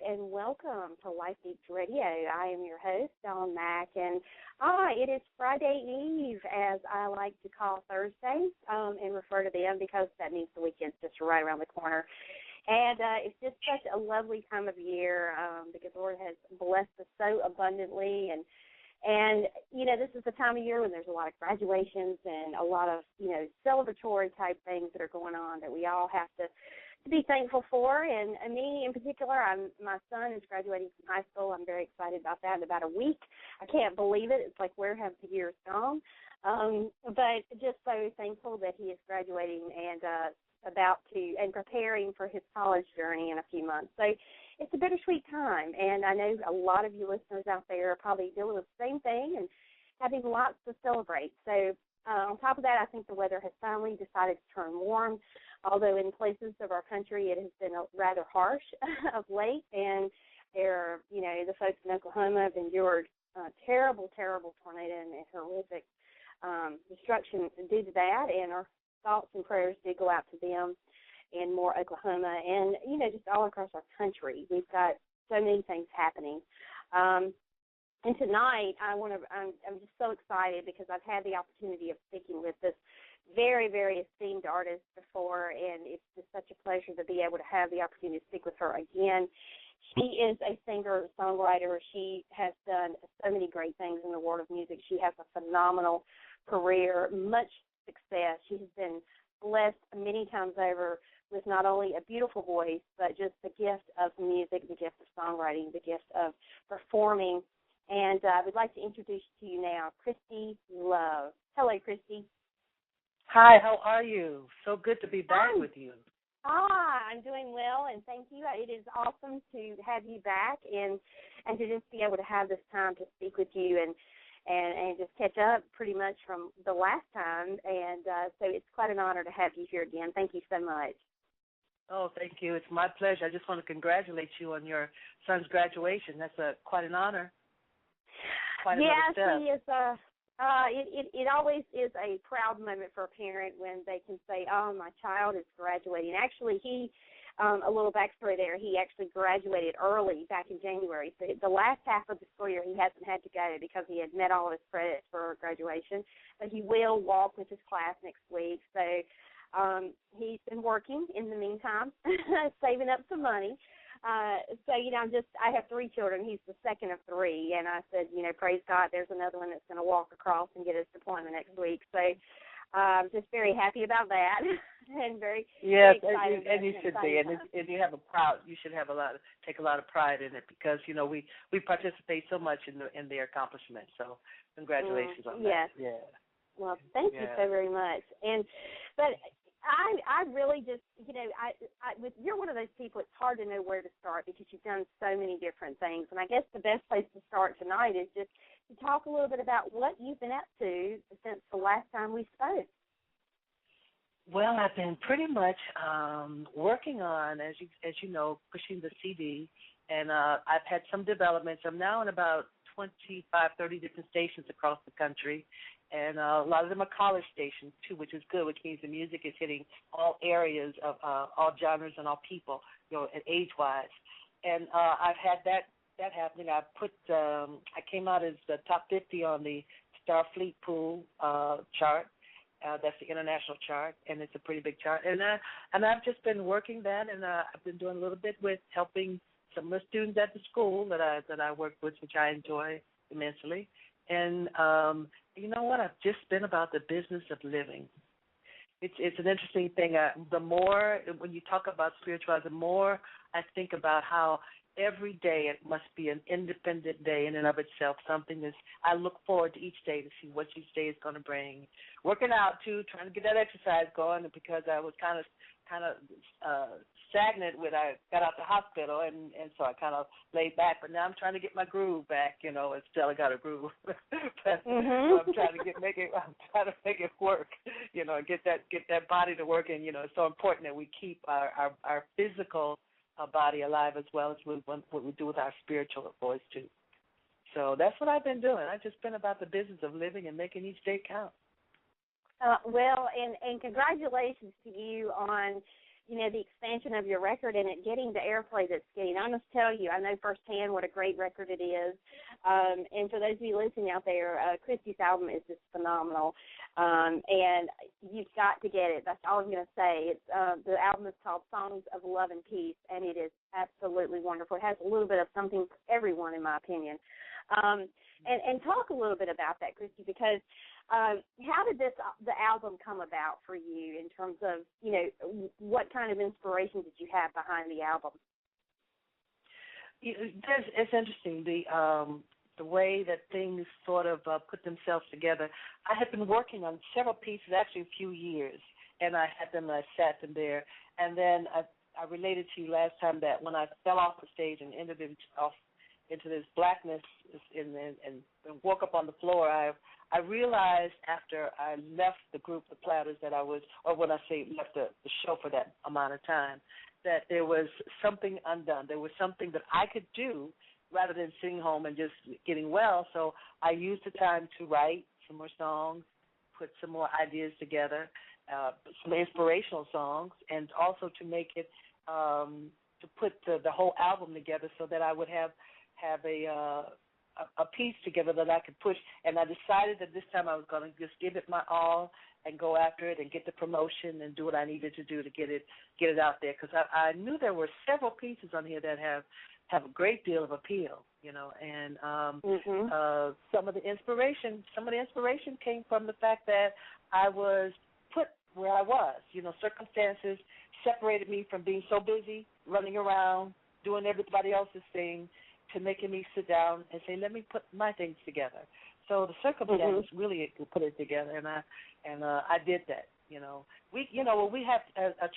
and welcome to Life Beats Radio. I am your host, Dawn Mack, and it is Friday Eve, as I like to call Thursdays, and refer to them because that means the weekend's just right around the corner. And it's just such a lovely time of year because the Lord has blessed us so abundantly. And, you know, this is the time of year when there's a lot of graduations and a lot of, you know, celebratory type things that are going on that we all have to be thankful for. And me in particular, my son is graduating from high school. I'm very excited about that in about a week. I can't believe it. It's like, where have the years gone? But just so thankful that he is graduating and preparing for his college journey in a few months. So it's a bittersweet time, and I know a lot of you listeners out there are probably dealing with the same thing and having lots to celebrate. So on top of that, I think the weather has finally decided to turn warm, although in places of our country it has been rather harsh of late, and the folks in Oklahoma have endured terrible tornado and horrific destruction due to that, and our thoughts and prayers did go out to them in Moore, Oklahoma, and, you know, just all across our country. We've got so many things happening. And tonight, I'm just so excited because I've had the opportunity of speaking with this very, very esteemed artist before, and it's just such a pleasure to be able to have the opportunity to speak with her again. She is a singer-songwriter. She has done so many great things in the world of music. She has a phenomenal career, much success. She has been blessed many times over with not only a beautiful voice, but just the gift of music, the gift of songwriting, the gift of performing. And I would like to introduce to you now Kristy Love. Hello, Kristy. Hi, how are you? So good to be back with you. I'm doing well, and thank you. It is awesome to have you back and to just be able to have this time to speak with you and just catch up pretty much from the last time. And so it's quite an honor to have you here again. Thank you so much. Oh, thank you. It's my pleasure. I just want to congratulate you on your son's graduation. That's quite an honor. Yes, he is. It always is a proud moment for a parent when they can say, "Oh, my child is graduating." Actually, a little backstory there. He actually graduated early back in January. So the last half of the school year, he hasn't had to go because he had met all of his credits for graduation. But he will walk with his class next week. So he's been working in the meantime, saving up some money. So, you know, I have three children. He's the second of three. And I said, you know, praise God, there's another one that's going to walk across and get his diploma next week. So I'm just very happy about that and very excited. And you should be. And you should take a lot of pride in it because, you know, we participate so much in their accomplishments. So congratulations on that. Yes. Yeah. Well, thank you so very much. But I really just, you know, you're one of those people, it's hard to know where to start because you've done so many different things. And I guess the best place to start tonight is just to talk a little bit about what you've been up to since the last time we spoke. Well, I've been pretty much working on, as you know, pushing the CD, and I've had some developments. I'm now in about 25, 30 different stations across the country. And a lot of them are college stations, too, which is good, which means the music is hitting all areas of all genres and all people, you know, and age-wise. And I've had that happening. I came out as the top 50 on the Starfleet Pool chart. That's the international chart, and it's a pretty big chart. And I've just been working that, and I've been doing a little bit with helping some of the students at the school that I work with, which I enjoy immensely. And you know what? I've just been about the business of living. It's an interesting thing. The more, when you talk about spirituality, the more I think about how every day it must be an independent day in and of itself. I look forward to each day to see what each day is going to bring. Working out, too, trying to get that exercise going because I was kind of stagnant when I got out the hospital, and so I kind of laid back. But now I'm trying to get my groove back. You know, it's still I got a groove, but I'm trying to make it work. You know, get that body to work, and you know, it's so important that we keep our physical body alive as well as what we do with our spiritual voice too. So that's what I've been doing. I've just been about the business of living and making each day count. Well, and congratulations to you on the expansion of your record and it getting the airplay that's getting. I must tell you, I know firsthand what a great record it is. And for those of you listening out there, Kristy's album is just phenomenal. And you've got to get it. That's all I'm going to say. It's the album is called Songs of Love and Peace, and it is absolutely wonderful. It has a little bit of something for everyone, in my opinion. And talk a little bit about that, Kristy, because how did the album come about for you in terms of, what kind of inspiration did you have behind the album? It's interesting, the way that things sort of put themselves together. I had been working on several pieces, actually a few years, and I sat them there. And then I related to you last time that when I fell off the stage and ended off into this blackness and woke up on the floor, I realized after I left the group, the Platters, that I was, or when I say left the show for that amount of time, that there was something undone. There was something that I could do rather than sitting home and just getting well. So I used the time to write some more songs, put some more ideas together, some inspirational songs, and also to make it, to put the whole album together so that I would have a piece together that I could push. And I decided that this time I was going to just give it my all and go after it and get the promotion and do what I needed to do to get it out there, because I knew there were several pieces on here that have a great deal of appeal, and some of the inspiration came from the fact that I was put where I was. Circumstances separated me from being so busy running around doing everybody else's thing to making me sit down and say, let me put my things together. So the circumstances really put it together, and I did that. When we have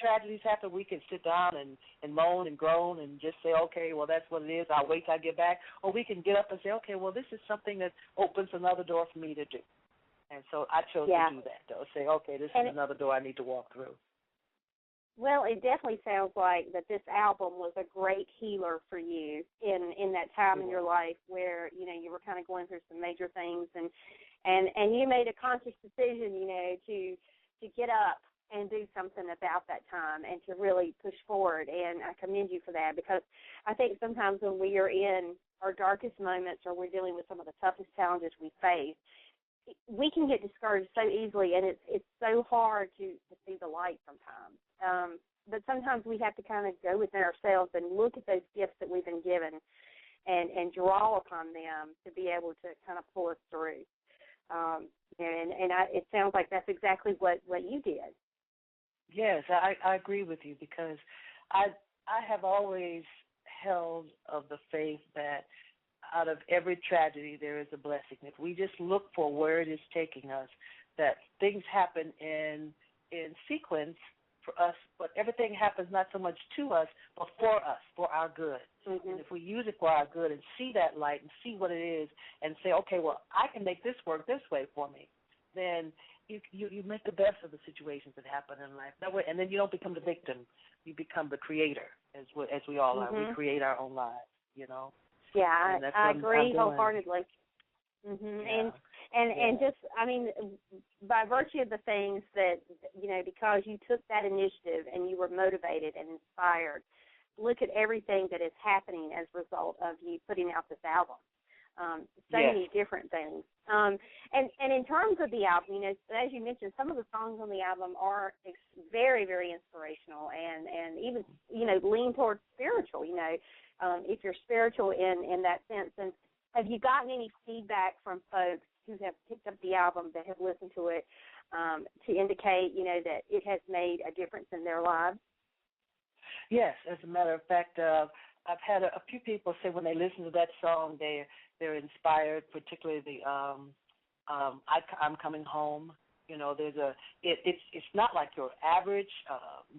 tragedies happen, we can sit down and moan and groan and just say, okay, well, that's what it is. I'll wait till I get back. Or we can get up and say, okay, well, this is something that opens another door for me to do. And so I chose to do that, though. Say, okay, this is another door I need to walk through. Well, it definitely sounds like that this album was a great healer for you in that time in your life where, you were kind of going through some major things and you made a conscious decision, to get up and do something about that time and to really push forward. And I commend you for that, because I think sometimes when we are in our darkest moments or we're dealing with some of the toughest challenges we face, we can get discouraged so easily, and it's so hard to see the light sometimes. But sometimes we have to kind of go within ourselves and look at those gifts that we've been given and draw upon them to be able to kind of pull us through. It sounds like that's exactly what you did. Yes, I agree with you, because I have always held of the faith that out of every tragedy there is a blessing. If we just look for where it is taking us, that things happen in sequence for us, but everything happens not so much to us, but for us, for our good. And if we use it for our good and see that light and see what it is and say, okay, well, I can make this work this way for me, then you make the best of the situations that happen in life. That way, and then you don't become the victim. You become the creator, as we all are. We create our own lives, Yeah, I agree wholeheartedly. Yeah. And just, by virtue of the things that, because you took that initiative and you were motivated and inspired, look at everything that is happening as a result of you putting out this album. Many different things. And in terms of the album, as you mentioned, some of the songs on the album are very, very inspirational and even, lean towards spiritual, if you're spiritual in that sense. And have you gotten any feedback from folks who have picked up the album that have listened to it to indicate, that it has made a difference in their lives? Yes, as a matter of fact, I've had a few people say when they listen to that song, they're inspired, particularly the I'm Coming Home. It's not like your average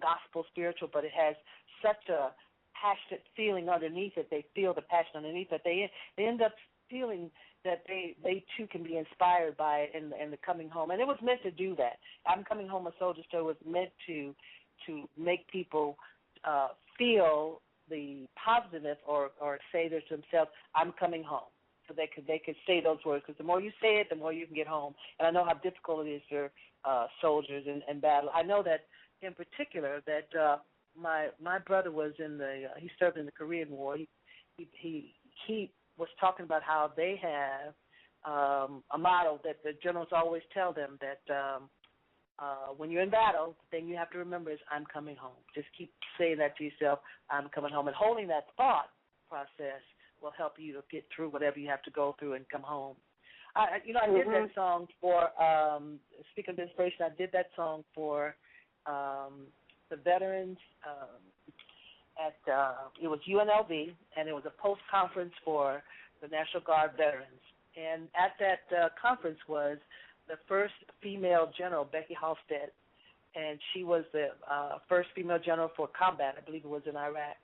gospel spiritual, but it has such a passionate feeling underneath it. They feel the passion underneath it. They end up feeling that they too can be inspired by it in the coming home. And it was meant to do that. I'm Coming Home, a Soldier Story was meant to make people feel the positiveness or say to themselves, I'm coming home. So they could say those words, because the more you say it, the more you can get home. And I know how difficult it is for soldiers in battle. I know that in particular that my brother was in he served in the Korean War. He was talking about how they have a motto that the generals always tell them that when you're in battle, the thing you have to remember is I'm coming home. Just keep saying that to yourself, I'm coming home, and holding that thought process will help you to get through whatever you have to go through and come home. I did that song for, speaking of inspiration, I did that song for the veterans it was UNLV, and it was a post-conference for the National Guard veterans. And at that conference was the first female general, Becky Halstead, and she was the first female general for combat, I believe it was in Iraq.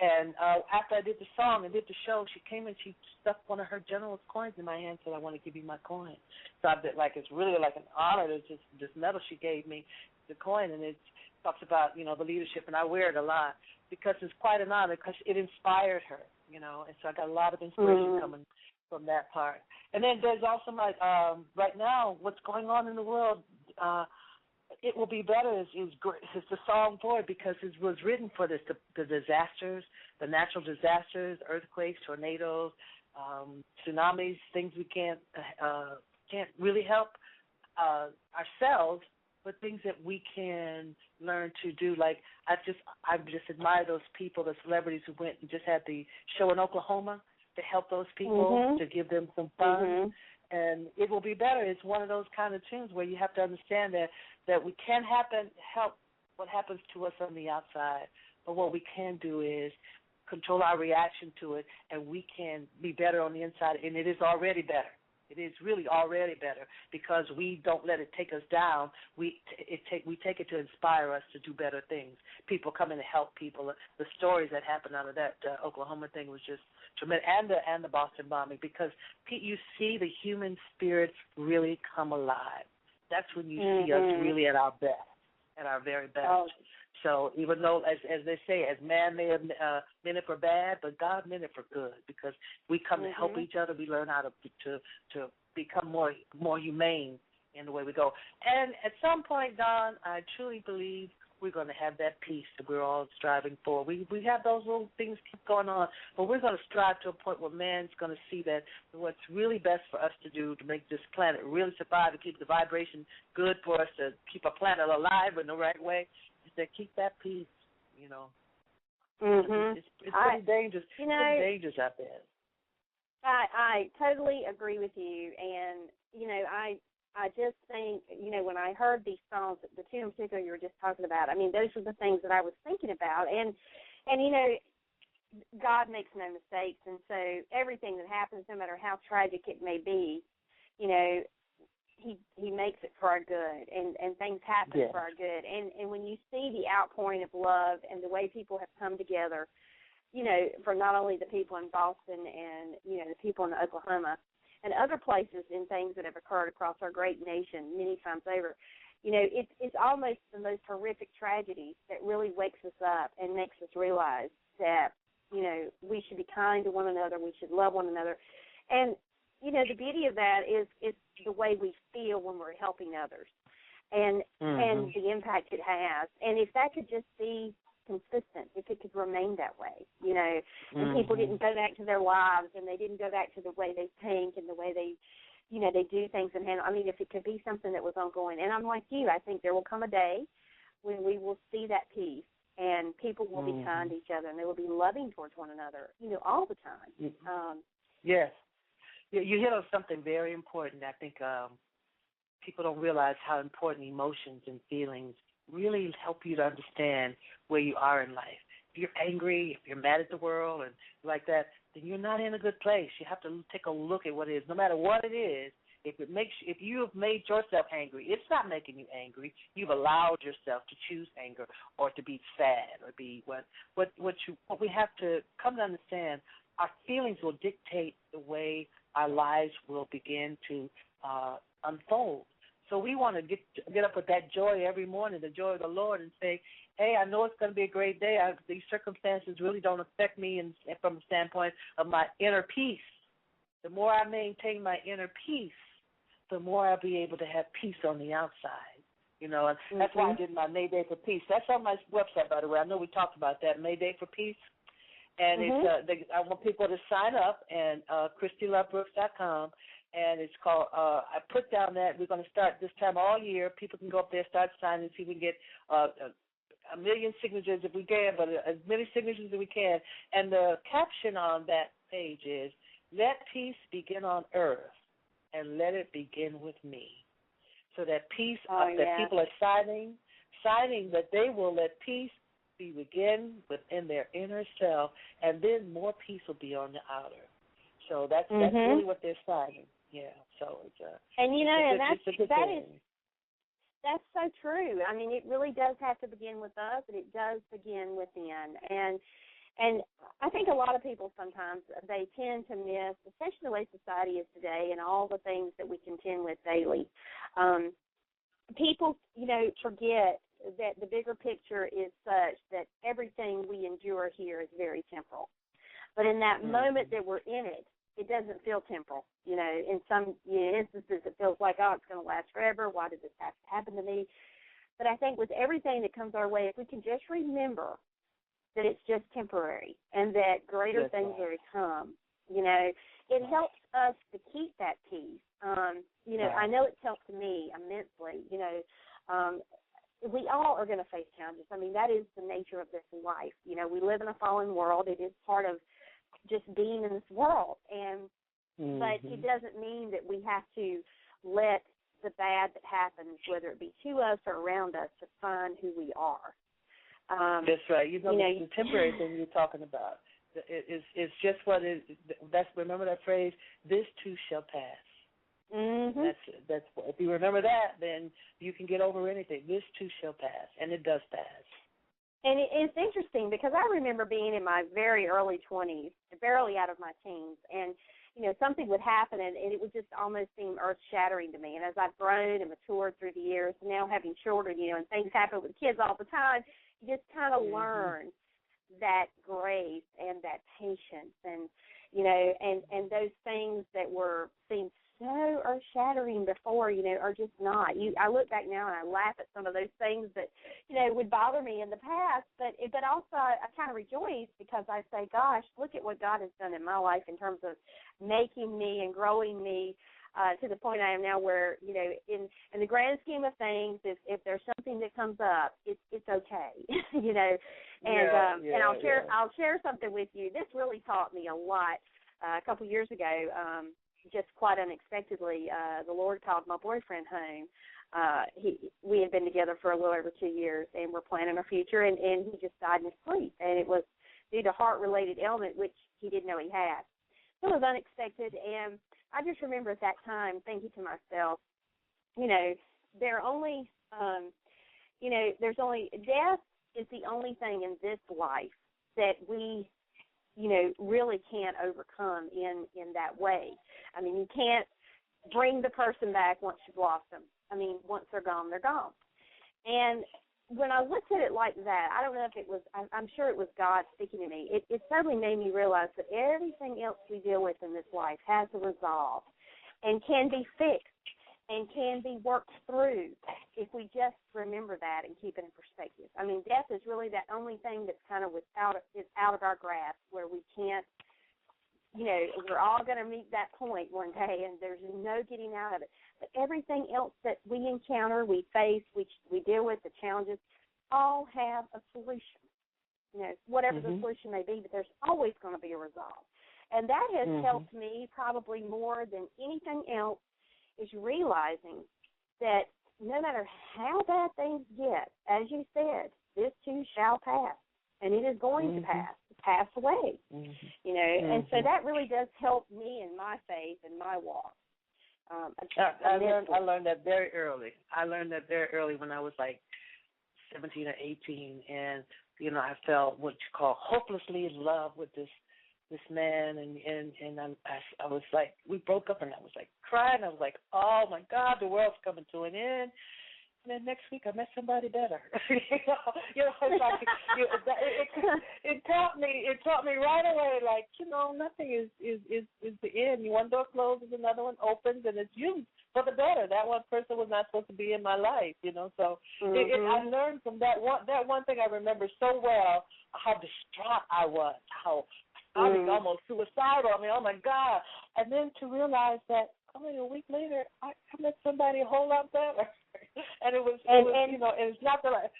And after I did the song and did the show, she came and she stuck one of her general's coins in my hand and said, I want to give you my coin. So I did, it's really like an honor to just this medal she gave me, the coin, and it talks about, the leadership, and I wear it a lot because it's quite an honor because it inspired her, and so I got a lot of inspiration coming from that part. And then there's also right now, what's going on in the world, It Will Be Better is great. It's the song for it because it was written for this, the disasters, the natural disasters, earthquakes, tornadoes, tsunamis, things we can't really help ourselves, but things that we can learn to do. Like I just admire those people, the celebrities who went and just had the show in Oklahoma to help those people, to give them some fun. And It Will Be Better is one of those kind of tunes where you have to understand that we can't help what happens to us on the outside, but what we can do is control our reaction to it, and we can be better on the inside, and it is already better. It is really already better because we don't let it take us down. We take it to inspire us to do better things. People coming to help people. The stories that happened out of that Oklahoma thing was just tremendous, and the Boston bombing, because you see the human spirit really come alive. That's when you see us really at our best, at our very best. Oh. So even though, as they say, as man may have meant it for bad, but God meant it for good, because we come to help each other. We learn how to become more humane in the way we go. And at some point, Don, I truly believe we're going to have that peace that we're all striving for. We have those little things keep going on, but we're going to strive to a point where man's going to see that what's really best for us to do to make this planet really survive and keep the vibration good for us to keep our planet alive in the right way is to keep that peace, It's pretty dangerous. It's pretty dangerous out there. I totally agree with you, and, I just think, when I heard these songs, the two in particular you were just talking about, those are the things that I was thinking about. And God makes no mistakes, and so everything that happens, no matter how tragic it may be, He makes it for our good, and things happen for our good. And when you see the outpouring of love and the way people have come together, for not only the people in Boston and, the people in Oklahoma, and other places and things that have occurred across our great nation many times over, it's almost the most horrific tragedies that really wakes us up and makes us realize that, we should be kind to one another, we should love one another. And, the beauty of that is the way we feel when we're helping others and the impact it has. And if that could just be consistent, if it could remain that way, and people didn't go back to their lives and they didn't go back to the way they think and the way they, they do things and handle. If it could be something that was ongoing. And I'm like you, I think there will come a day when we will see that peace and people will be kind to each other and they will be loving towards one another, all the time. Yes. You hit on something very important. I think people don't realize how important emotions and feelings really help you to understand where you are in life. If you're angry, if you're mad at the world and like that, then you're not in a good place. You have to take a look at what it is. No matter what it is, if you have made yourself angry, it's not making you angry. You've allowed yourself to choose anger or to be sad or be what we have to come to understand. Our feelings will dictate the way our lives will begin to unfold. So we want to get up with that joy every morning, the joy of the Lord, and say, hey, I know it's going to be a great day. These circumstances really don't affect me from the standpoint of my inner peace. The more I maintain my inner peace, the more I'll be able to have peace on the outside. You know, and that's why I did my Mayday for Peace. That's on my website, by the way. I know we talked about that, Mayday for Peace. And it's I want people to sign up and KristyLoveBrooks.com. And it's called, I put down that we're going to start this time all year. People can go up there, start signing, see if we can get a million signatures if we can, but as many signatures as we can. And the caption on that page is, let peace begin on earth and let it begin with me. So that peace, that people are signing that they will let peace begin within their inner self, and then more peace will be on the outer. So that's really what they're signing. Yeah. So it's that's so true. I mean, it really does have to begin with us, and it does begin within. And I think a lot of people sometimes they tend to miss, especially the way society is today, and all the things that we contend with daily. People, forget that the bigger picture is such that everything we endure here is very temporal. But in that moment that we're in it, it doesn't feel temporal. In some instances it feels like, it's going to last forever. Why did this have to happen to me? But I think with everything that comes our way, if we can just remember that it's just temporary and that greater things are to come, it helps us to keep that peace. I know it's helped me immensely. We all are going to face challenges. I mean, that is the nature of this life. We live in a fallen world. It is part of just being in this world. But it doesn't mean that we have to let the bad that happens, whether it be to us or around us, define who we are. That's right. The temporary thing you're talking about. It's just what it is. Remember that phrase, this too shall pass. Mm-hmm. That's if you remember that, then you can get over anything. This too shall pass, and it does pass. And it's interesting because I remember being in my very early 20s, barely out of my teens, and something would happen, and it would just almost seem earth-shattering to me. And as I've grown and matured through the years, now having children, and things happen with kids all the time, you just kind of learn that grace and that patience, and and those things that seemed so earth-shattering before, are just not. I look back now and I laugh at some of those things that, would bother me in the past, but also I kind of rejoice because I say, gosh, look at what God has done in my life in terms of making me and growing me to the point I am now where, in the grand scheme of things, if there's something that comes up, it's okay, and I'll share something with you. This really taught me a lot. A couple years ago, just quite unexpectedly, the Lord called my boyfriend home. We had been together for a little over 2 years, and we're planning our future, and he just died in his sleep, and it was due to heart-related ailment, which he didn't know he had. So it was unexpected, and I just remember at that time thinking to myself, death is the only thing in this life that we really can't overcome in that way. I mean, you can't bring the person back once you've lost them. I mean, once they're gone, they're gone. And when I looked at it like that, I don't know if it was, I'm sure it was God speaking to me. It suddenly made me realize that everything else we deal with in this life has a resolve and can be fixed and can be worked through if we just remember that and keep it in perspective. I mean, death is really that only thing that's kind of out of our grasp, where we can't, we're all going to meet that point one day, and there's no getting out of it. But everything else that we encounter, we face, we deal with, the challenges, all have a solution. Whatever the solution may be, but there's always going to be a resolve. And that has helped me probably more than anything else, is realizing that no matter how bad things get, as you said, this too shall pass, and it is going to pass away, and so that really does help me in my faith and my walk. I learned that very early. When I was like 17 or 18, and, I felt what you call hopelessly in love with this man, and I was like, we broke up, and I was like crying. I was like, oh my God, the world's coming to an end. And then next week I met somebody better. It's like it taught me right away. Like, nothing is the end. One door closes, another one opens, and it's used for the better. That one person was not supposed to be in my life, So I learned from that one thing. I remember so well how distraught I was, how I was almost suicidal. I mean, oh my God! And then to realize that only a week later, I met somebody a whole lot better. And it was it's not that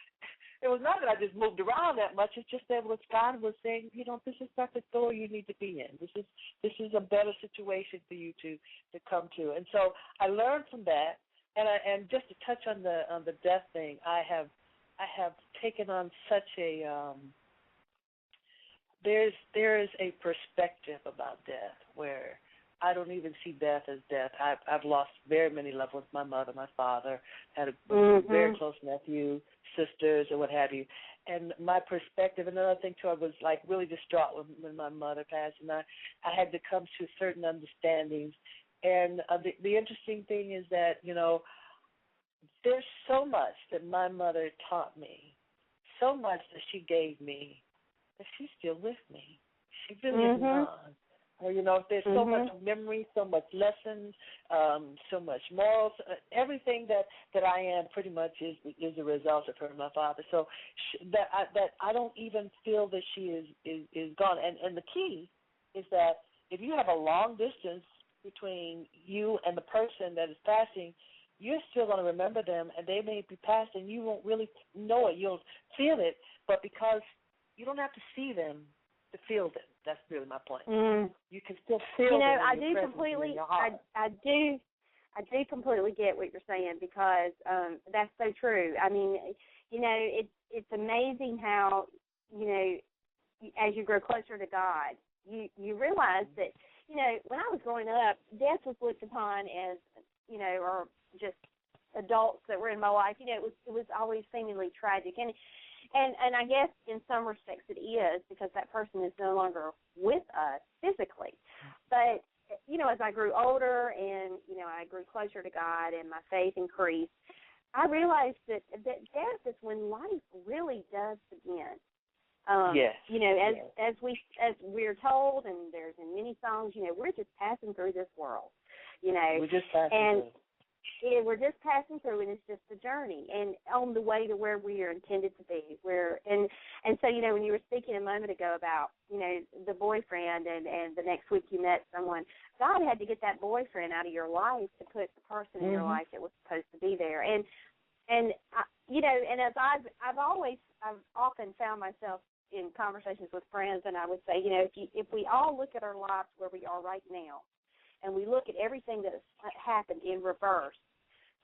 it was not that I just moved around that much. It's just that God was saying, this is not the door you need to be in. This is a better situation for you to come to. And so I learned from that. And just to touch on the death thing, I have taken on such a there is a perspective about death where I don't even see death as death. I've lost very many loved ones. My mother, my father, had a very close nephew, sisters, and what have you. And my perspective, another thing too, I was like really distraught when my mother passed, and I had to come to certain understandings. And the interesting thing is that, there's so much that my mother taught me, so much that she gave me, that she's still with me. She really is not. Or, there's so much memory, so much lessons, so much morals. Everything that I am pretty much is a result of her and my father. So that I don't even feel that she is gone. And the key is that if you have a long distance between you and the person that is passing, you're still going to remember them, and they may be passed, and you won't really know it. You'll feel it, but because you don't have to see them to feel them. That's really my point. You can still feel them. I do completely. I do completely get what you're saying, because that's so true. I mean, it's amazing how as you grow closer to God, you realize that when I was growing up, death was looked upon as or just adults that were in my life. It was always seemingly tragic, and I guess in some respects it is, because that person is no longer with us physically. But, as I grew older and, I grew closer to God and my faith increased, I realized that death is when life really does begin. Yes. As we're told, and there's in many songs, we're just passing through this world, We're just passing through. Yeah, we're just passing through, and it's just a journey, and on the way to where we are intended to be. And so, when you were speaking a moment ago about, the boyfriend, and the next week you met someone, God had to get that boyfriend out of your life to put the person in your life that was supposed to be there. And and as I've often found myself in conversations with friends, and I would say, if we all look at our lives where we are right now, and we look at everything that has happened in reverse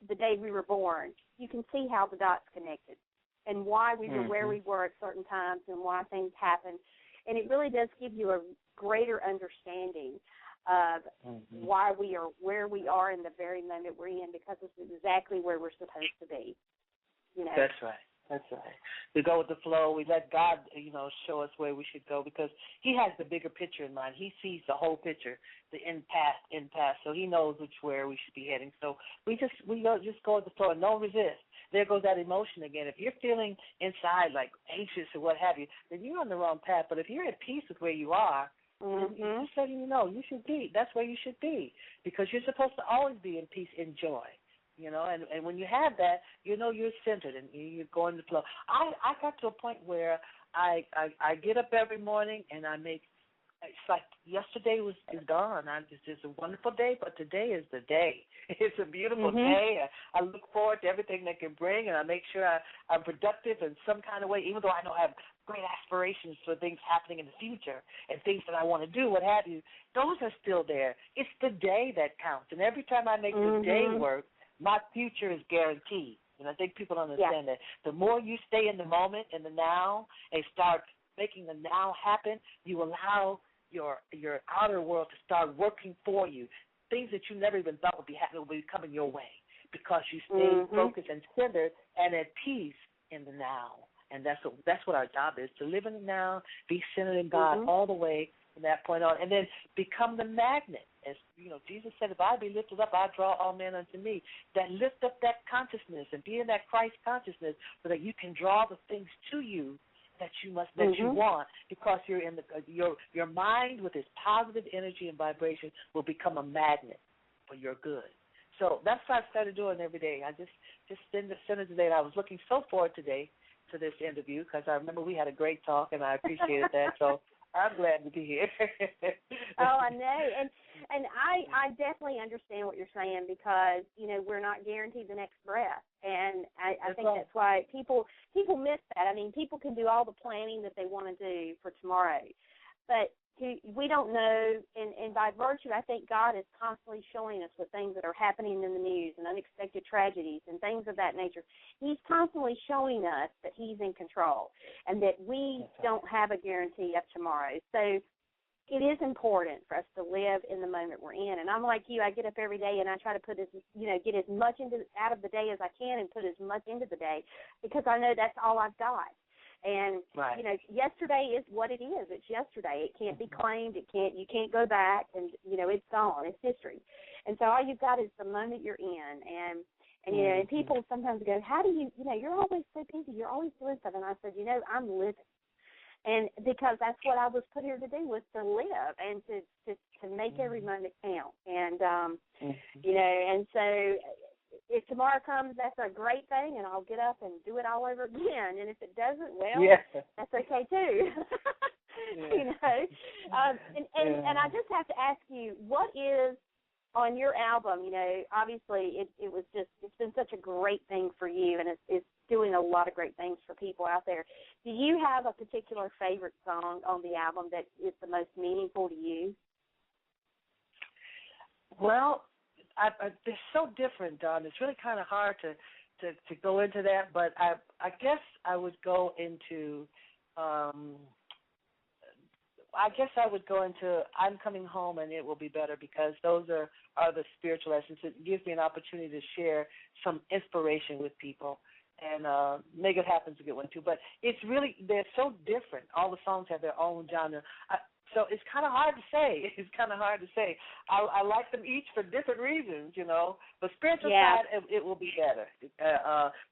to the day we were born, you can see how the dots connected and why we were where we were at certain times and why things happened. And it really does give you a greater understanding of why we are where we are in the very moment we're in, because it's exactly where we're supposed to be. That's right. That's right. We go with the flow. We let God, show us where we should go, because He has the bigger picture in mind. He sees the whole picture, the in past. So He knows where we should be heading. So we just go with the flow and don't resist. There goes that emotion again. If you're feeling inside like anxious or what have you, then you're on the wrong path. But if you're at peace with where you are, then just letting you know you should be. That's where you should be, because you're supposed to always be in peace, in joy. And when you have that, you're centered and you're going to flow. I got to a point where I get up every morning and I make, it's like yesterday is gone. It's a wonderful day, but today is the day. It's a beautiful day. I look forward to everything they can bring, and I make sure I'm productive in some kind of way, even though I know I have great aspirations for things happening in the future and things that I want to do, what have you. Those are still there. It's the day that counts, and every time I make the day work, my future is guaranteed. And I think people understand that. The more you stay in the moment, in the now, and start making the now happen, you allow your outer world to start working for you. Things that you never even thought would be happening will be coming your way, because you stay focused and centered and at peace in the now. And that's what our job is, to live in the now, be centered in God all the way, from that point on, and then become the magnet. As you know, Jesus said, "If I be lifted up, I draw all men unto me." That lift up that consciousness and be in that Christ consciousness, so that you can draw the things to you that you want, because you're in your mind with its positive energy and vibration will become a magnet for your good. So that's what I started doing every day. I just send it today. And I was looking so forward today to this interview, because I remember we had a great talk, and I appreciated that. So I'm glad to be here. Oh, I know, and I definitely understand what you're saying, because we're not guaranteed the next breath, and I think that's why people miss that. I mean, people can do all the planning that they want to do for tomorrow, but we don't know, and by virtue, I think God is constantly showing us with things that are happening in the news and unexpected tragedies and things of that nature. He's constantly showing us that he's in control and that we don't have a guarantee of tomorrow. So it is important for us to live in the moment we're in. And I'm like you, I get up every day and I try to put get as much out of the day as I can and put as much into the day, because I know that's all I've got. And yesterday is what it is. It's yesterday. It can't be claimed. You can't go back, and it's gone. It's history. And so all you've got is the moment you're in. And and people sometimes go, "How do you? You're always so busy. You're always doing something." And I said, I'm living, and because that's what I was put here to do, was to live and to make every moment count. And and so. If tomorrow comes, that's a great thing, and I'll get up and do it all over again. And if it doesn't, well, that's okay too. And I just have to ask you, what is on your album? Obviously it's been such a great thing for you, and it's doing a lot of great things for people out there. Do you have a particular favorite song on the album that is the most meaningful to you? Well, they're so different, Don. It's really kind of hard to go into that, but I guess I would go into I'm Coming Home and It Will Be Better, because those are the spiritual lessons. It gives me an opportunity to share some inspiration with people. And Make It Happen's a good one too. But it's really, they're so different. All the songs have their own genre. So it's kind of hard to say. I like them each for different reasons, The spiritual side, it will be better.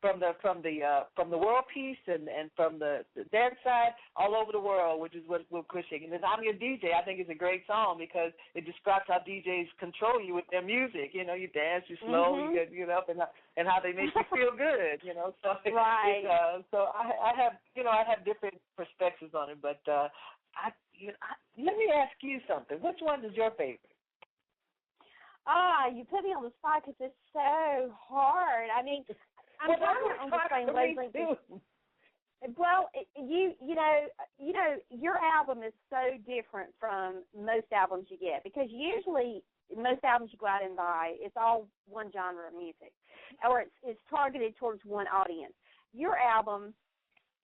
From the world piece and from the dance side, all over the world, which is what we're pushing. And then I'm Your DJ, I think it's a great song, because it describes how DJs control you with their music. You dance, you slow, you get up, and how they make you feel good. So right. So I have different perspectives on it, but. Let me ask you something. Which one is your favorite? You put me on the spot, because it's so hard. I mean, I'm on the same wavelength. Well, your album is so different from most albums you get, because usually most albums you go out and buy, it's all one genre of music, or it's targeted towards one audience. Your album,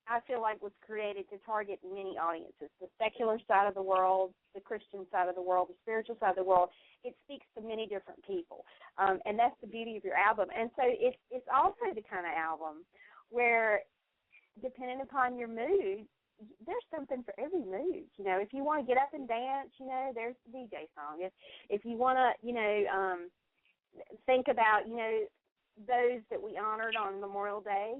I feel like, was created to target many audiences, the secular side of the world, the Christian side of the world, the spiritual side of the world. It speaks to many different people, and that's the beauty of your album. And so it's also the kind of album where, depending upon your mood, there's something for every mood. If you want to get up and dance, there's the DJ song. If you want to, think about, those that we honored on Memorial Day,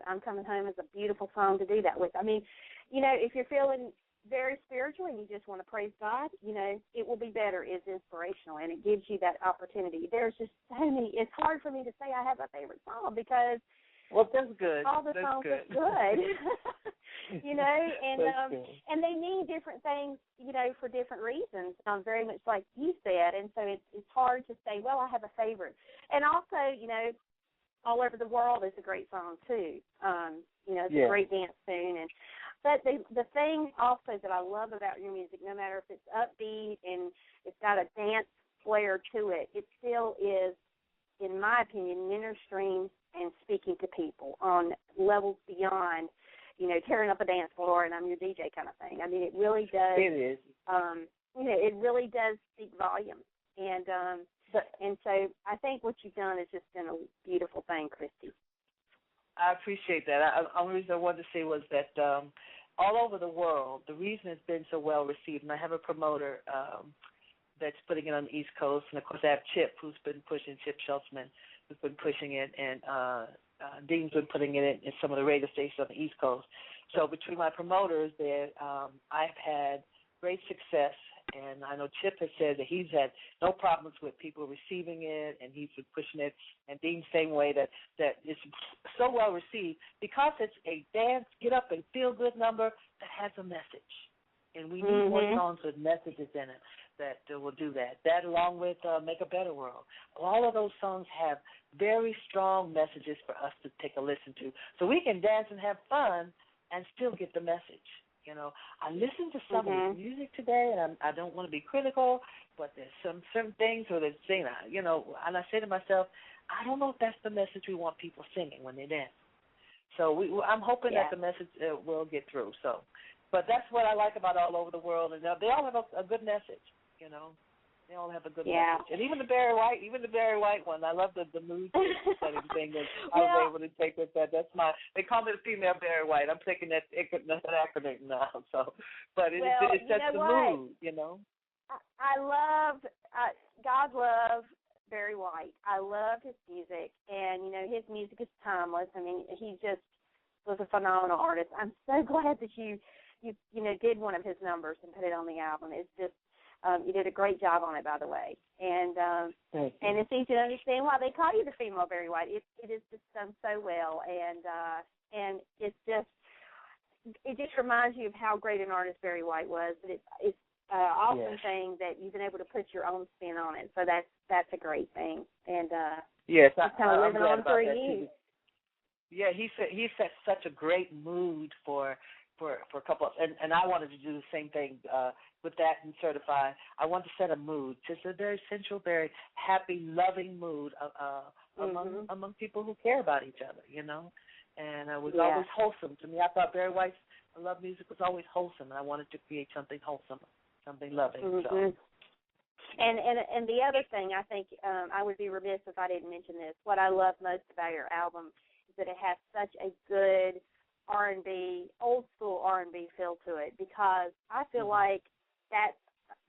I'm Coming Home is a beautiful song to do that with. I mean, if you're feeling very spiritual and you just want to praise God, It Will Be Better is inspirational, and it gives you that opportunity. There's just so many. It's hard for me to say I have a favorite song, because that's good. All the songs are good. And they mean different things, for different reasons, very much like you said. And so it's hard to say, well, I have a favorite. And also, All Over the World is a great song too. It's a great dance tune. But the thing also that I love about your music, no matter if it's upbeat and it's got a dance flair to it, it still is, in my opinion, ministering and speaking to people on levels beyond, tearing up a dance floor and I'm your DJ kind of thing. I mean, it really does. It is. It really does speak volumes. And so I think what you've done has just been a beautiful thing, Kristy. I appreciate that. The only reason I wanted to say was that all over the world, the reason it's been so well received, and I have a promoter that's putting it on the East Coast, and of course I have Chip, who's been pushing, Chip Schultzman, who's been pushing it, and Dean's been putting it in some of the radio stations on the East Coast. So between my promoters, I've had great success, and I know Chip has said that he's had no problems with people receiving it, and he's been pushing it, and Dean's same way, that it's so well received because it's a dance, get up and feel good number that has a message. And we need more songs with messages in it that will do that. That along with Make a Better World. All of those songs have very strong messages for us to take a listen to. So we can dance and have fun and still get the message. You know, I listen to some of the music today, and I don't want to be critical, but there's some certain things where they're saying, you know, and I say to myself, I don't know if that's the message we want people singing when they dance. So I'm hoping that the message will get through. So, but that's what I like about All Over the World, and they all have a good message. You know, they all have a good message. And even the Barry White one, I love the mood setting thing that I was able to take with that. That's they call me the female Barry White. I'm taking that acronym now. So, but it sets the mood. You know, I love God love Barry White. I love his music, and you know his music is timeless. I mean, he just was a phenomenal artist. I'm so glad that you did one of his numbers and put it on the album. It's just you did a great job on it, by the way, and it's easy to understand why they call you the female Barry White. It is just done so well, and it just reminds you of how great an artist Barry White was. But it's an awesome thing that you've been able to put your own spin on it. So that's a great thing, and it's kind of living on through you. Yeah, he set such a great mood for a couple of, and I wanted to do the same thing with that and Certify. I want to set a mood, just a very sensual, very happy, loving mood among people who care about each other, you know. And it was always wholesome to me. I thought Barry White's love music was always wholesome, and I wanted to create something wholesome, something loving. So. And the other thing, I think I would be remiss if I didn't mention this. What I love most about your album is that it has such a good R&B, old school R&B feel to it, because I feel like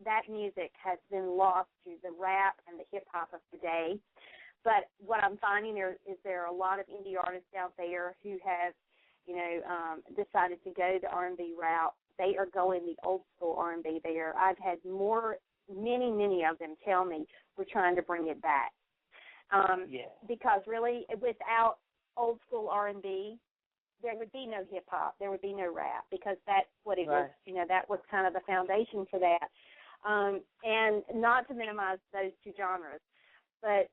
that music has been lost to the rap and the hip hop of today. But what I'm finding there are a lot of indie artists out there who have, decided to go the R&B route. They are going the old school R&B there. I've had many of them tell me we're trying to bring it back. Because really, without old school R&B, there would be no hip-hop, there would be no rap, because that's what it was, that was kind of the foundation for that. And not to minimize those two genres, but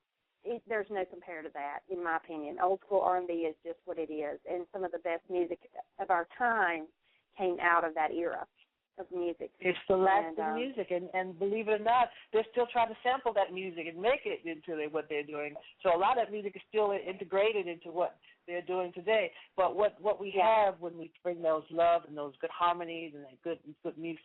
there's no compare to that, in my opinion. Old school R&B is just what it is, and some of the best music of our time came out of that era of music. It's the last of music, and believe it or not, they're still trying to sample that music and make it into what they're doing. So a lot of that music is still integrated into what they're doing today. But what we have when we bring those love and those good harmonies and that good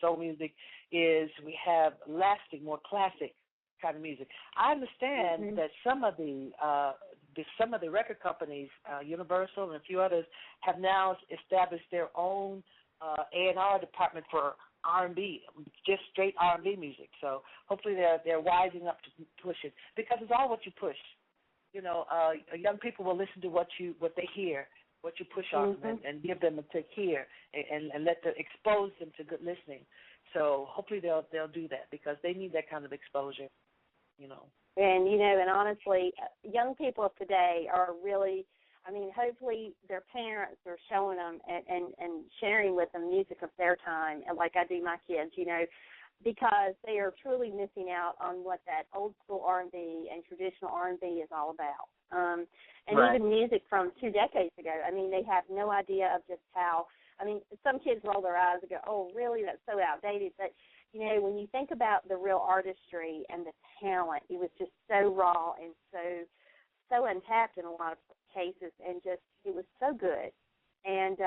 soul music is we have lasting, more classic kind of music. I understand that some of the record companies, Universal and a few others, have now established their own A&R department for R&B, just straight R&B music. So hopefully they're wising up to push it, because it's all what you push. Young people will listen to what they hear, what you push on them, and give them to hear, and expose them to good listening. So hopefully they'll do that, because they need that kind of exposure. And honestly, young people of today are really, hopefully their parents are showing them and sharing with them music of their time, like I do my kids, because they are truly missing out on what that old school R&B and traditional R&B is all about. Even music from 2 decades ago, they have no idea of just how, some kids roll their eyes and go, oh, really, that's so outdated. But, when you think about the real artistry and the talent, it was just so raw and so untapped in a lot of cases, and just it was so good. And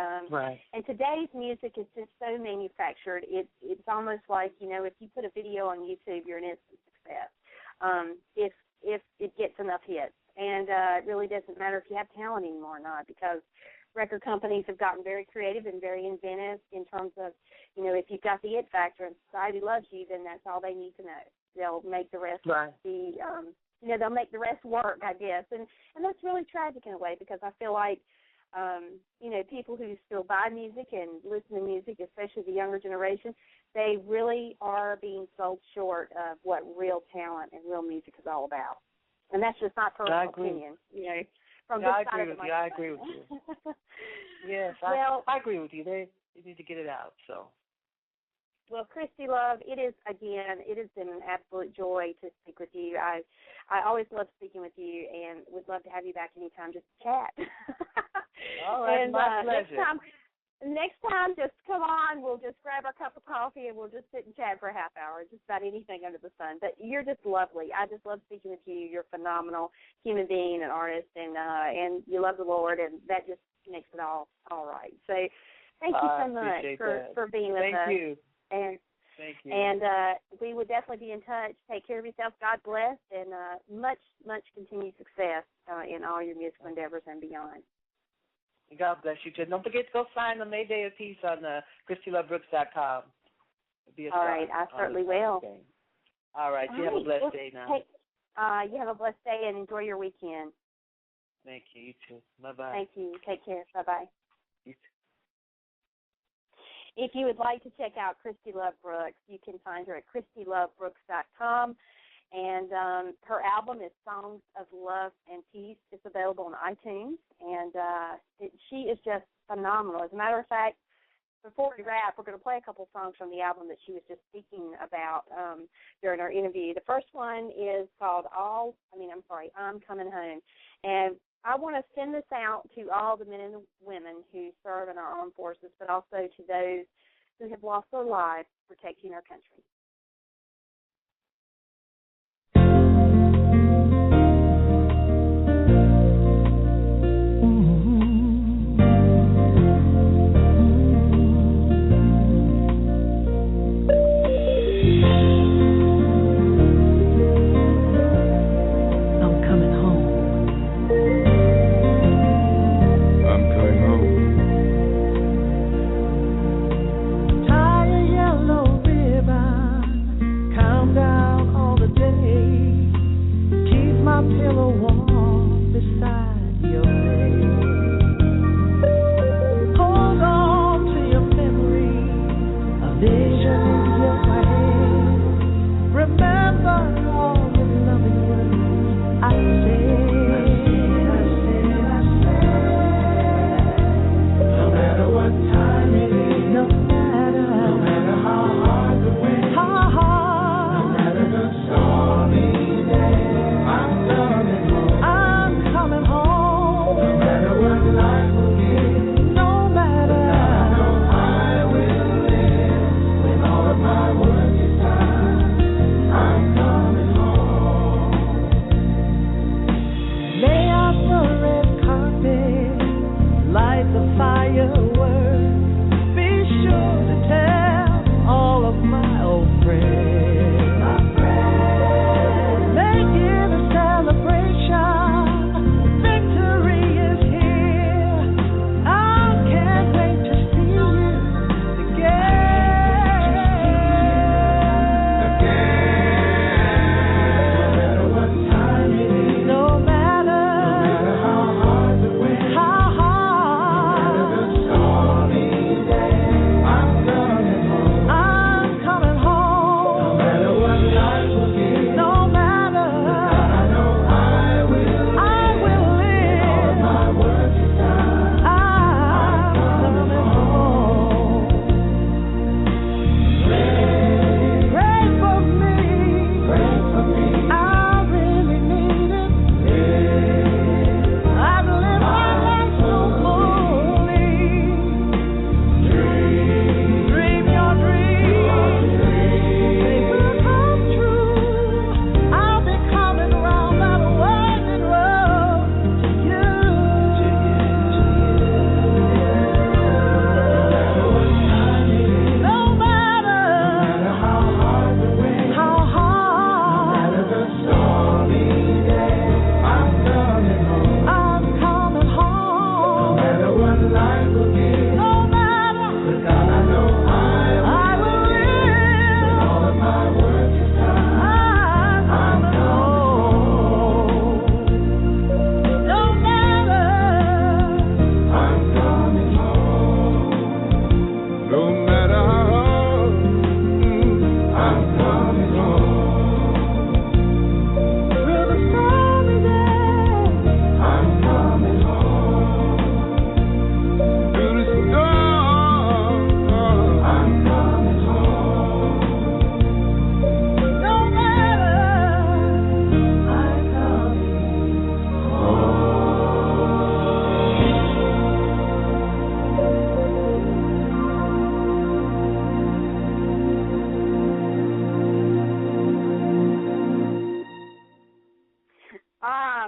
and today's music is just so manufactured. It's almost like, if you put a video on YouTube, you're an instant success. If it gets enough hits. And it really doesn't matter if you have talent anymore or not, because record companies have gotten very creative and very inventive in terms of, if you've got the it factor and society loves you, then that's all they need to know. They'll make the rest be, they'll make the rest work, I guess. And that's really tragic in a way, because I feel like, people who still buy music and listen to music, especially the younger generation, they really are being sold short of what real talent and real music is all about. And that's just my personal opinion, from this side of the microphone. I agree with you. Yes, I agree with you. They need to get it out, so. Well, Kristy Love, it has been an absolute joy to speak with you. I always love speaking with you, and would love to have you back anytime just to chat. All right, and, my pleasure. Next time, just come on. We'll just grab our cup of coffee, and we'll just sit and chat for a half hour, just about anything under the sun. But you're just lovely. I just love speaking with you. You're a phenomenal human being and artist, and you love the Lord, and that just makes it all right. So thank you so much for being with us. Thank you. Thank you. And we would definitely be in touch. Take care of yourself. God bless, and much continued success in all your musical endeavors and beyond. God bless you, too. Don't forget to go sign the May Day piece on KristyLoveBrooks.com. All right, I certainly will. All right, you have a blessed day now. You have a blessed day and enjoy your weekend. Thank you. You too. Bye-bye. Thank you. Take care. Bye-bye. You too. If you would like to check out Kristy Love Brooks, you can find her at KristyLoveBrooks.com. And her album is Songs of Love and Peace. It's available on iTunes, and she is just phenomenal. As a matter of fact, before we wrap, we're going to play a couple songs from the album that she was just speaking about during our interview. The first one is called I'm Coming Home. And I want to send this out to all the men and women who serve in our armed forces, but also to those who have lost their lives protecting our country. Tie a yellow ribbon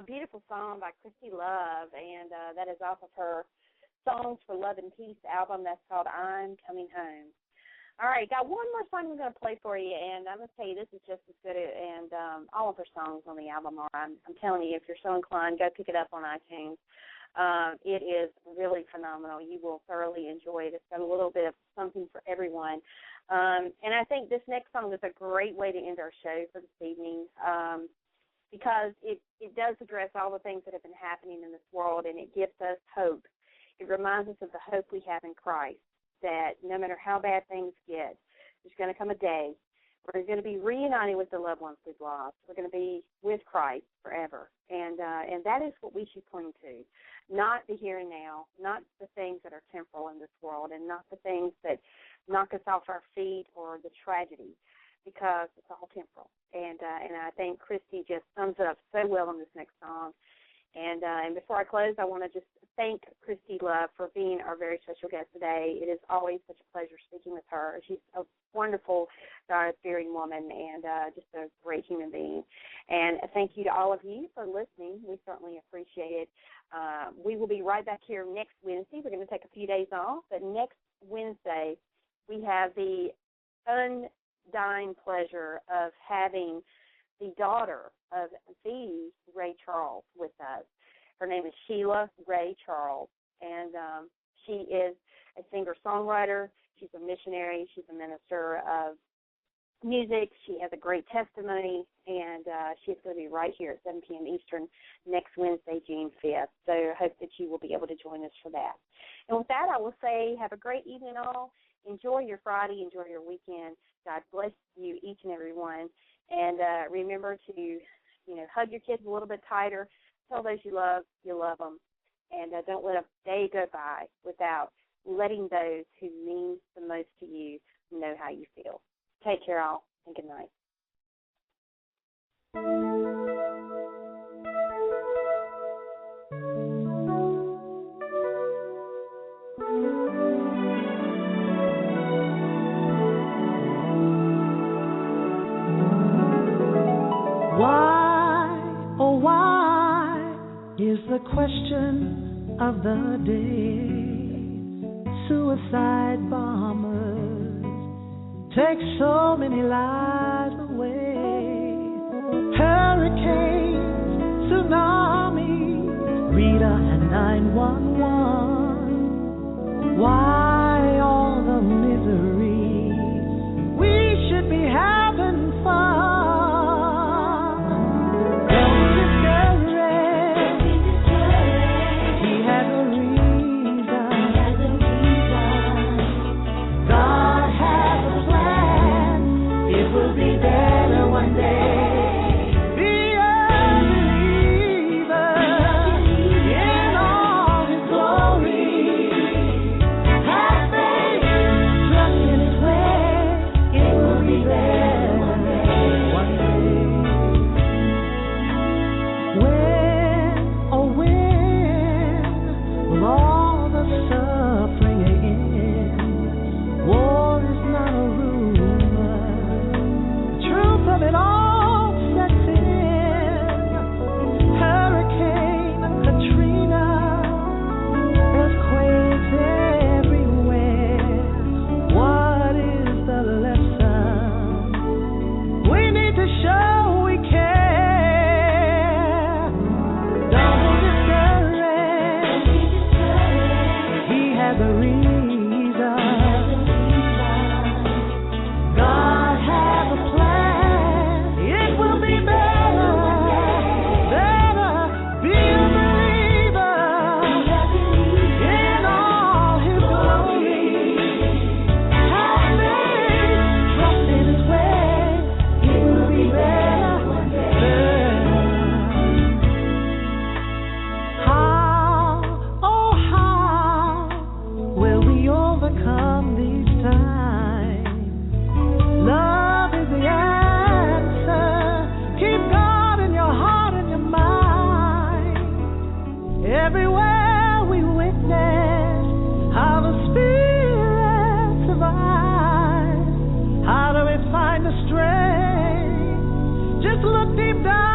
Beautiful song by Kristy Love, and that is off of her Songs for Love and Peace album. That's called I'm Coming Home. All right, got one more song I'm going to play for you, and I'm going to tell you this is just as good, and all of her songs on the album are. I'm telling you, if you're so inclined, go pick it up on iTunes. It is really phenomenal. You will thoroughly enjoy it. It's got a little bit of something for everyone. And I think this next song is a great way to end our show for this evening, because it does address all the things that have been happening in this world, and it gives us hope. It reminds us of the hope we have in Christ, that no matter how bad things get, there's going to come a day where we're going to be reunited with the loved ones we've lost. We're going to be with Christ forever. And that is what we should cling to, not the here and now, not the things that are temporal in this world, and not the things that knock us off our feet or the tragedy, because it's all temporal. And I think Kristy just sums it up so well in this next song. And before I close, I want to just thank Kristy Love for being our very special guest today. It is always such a pleasure speaking with her. She's a wonderful, God-fearing woman and just a great human being. And thank you to all of you for listening. We certainly appreciate it. We will be right back here next Wednesday. We're going to take a few days off, but next Wednesday we have the undying pleasure of having the daughter of the Ray Charles with us. Her name is Sheila Ray Charles, and she is a singer-songwriter. She's a missionary. She's a minister of music. She has a great testimony, and she's going to be right here at 7 p.m. Eastern next Wednesday, June 5th. So I hope that you will be able to join us for that. And with that, I will say have a great evening all. Enjoy your Friday. Enjoy your weekend. God bless you, each and every one. And remember to, hug your kids a little bit tighter. Tell those you love them. And don't let a day go by without letting those who mean the most to you know how you feel. Take care, all, and good night. Why, oh why, is the question of the day. Suicide bombers take so many lives away. Hurricanes, tsunamis, Rita and 911. Why all the misery? We should be having fun. Everywhere we witness how the Spirit survives. How do we find the strength? Just look deep down.